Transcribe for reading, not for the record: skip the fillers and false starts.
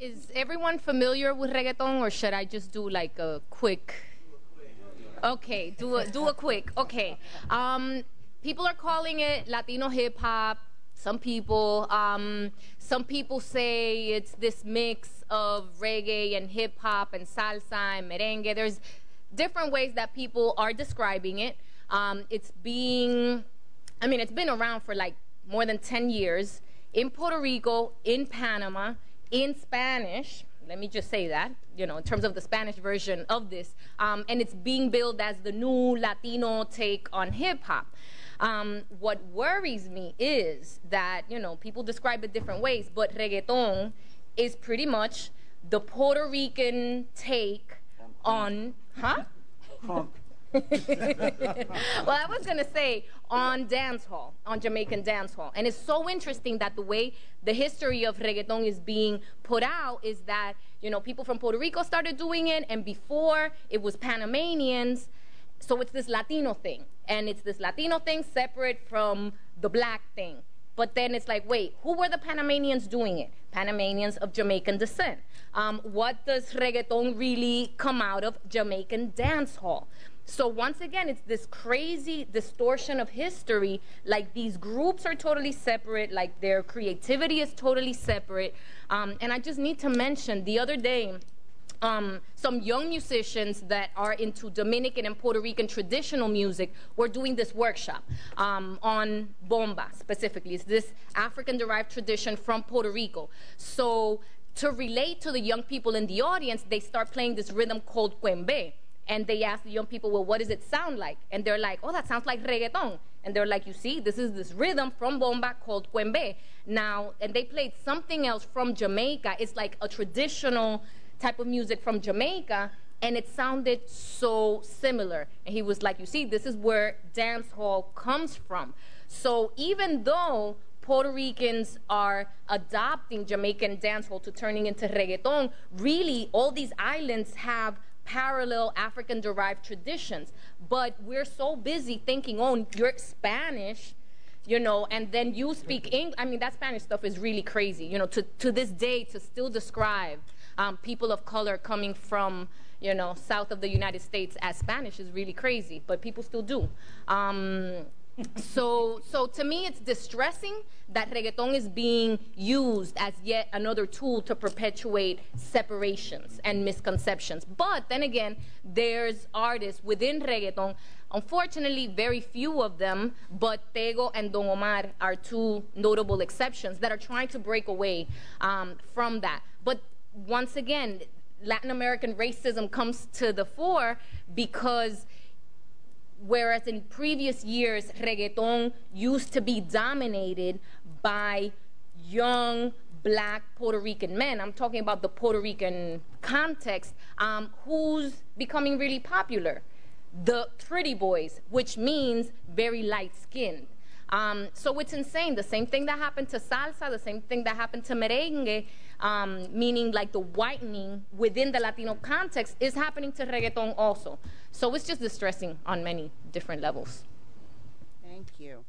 Is everyone familiar with reggaeton, or should I just do like a quick? Okay, do a quick. Okay, people are calling it Latino hip hop. Some people say it's this mix of reggae and hip hop and salsa and merengue. There's different ways that people are describing it. It's been around for like more than 10 years in Puerto Rico, in Panama, in Spanish. Let me just say that, in terms of the Spanish version of this. And it's being billed as the new Latino take on hip hop. What worries me is that, people describe it different ways, but reggaeton is pretty much the Puerto Rican take on, Well, I was going to say on dancehall, on Jamaican dancehall. And it's so interesting that the way the history of reggaeton is being put out is that, people from Puerto Rico started doing it, and before it was Panamanians. So it's this Latino thing. And it's this Latino thing separate from the black thing. But then it's like, wait, who were the Panamanians doing it? Panamanians of Jamaican descent. What does reggaeton really come out of? Jamaican dancehall. So once again, it's this crazy distortion of history. Like, these groups are totally separate. Like, their creativity is totally separate. And I just need to mention, the other day, some young musicians that are into Dominican and Puerto Rican traditional music were doing this workshop on bomba specifically. It's this African-derived tradition from Puerto Rico. So to relate to the young people in the audience, they start playing this rhythm called cuembe. And they ask the young people, well, what does it sound like? And they're like, oh, that sounds like reggaeton. And they're like, you see, this is this rhythm from bomba called cuembe. Now, and they played something else from Jamaica. It's like a traditional type of music from Jamaica, and it sounded so similar. And he was like, you see, this is where dancehall comes from. So even though Puerto Ricans are adopting Jamaican dancehall to turning into reggaeton, really all these islands have parallel African-derived traditions. But we're so busy thinking, oh, you're Spanish, and then you speak English. I mean, that Spanish stuff is really crazy. To this day, to still describe people of color coming from, south of the United States as Spanish is really crazy, but people still do. So to me, it's distressing that reggaeton is being used as yet another tool to perpetuate separations and misconceptions. But then again, there's artists within reggaeton, unfortunately very few of them, but Tego and Don Omar are two notable exceptions that are trying to break away from that. But once again, Latin American racism comes to the fore because whereas in previous years, reggaeton used to be dominated by young black Puerto Rican men, I'm talking about the Puerto Rican context, who's becoming really popular? The pretty boys, which means very light-skinned. So it's insane. The same thing that happened to salsa, the same thing that happened to merengue, meaning like the whitening within the Latino context, is happening to reggaeton also. So it's just distressing on many different levels. Thank you.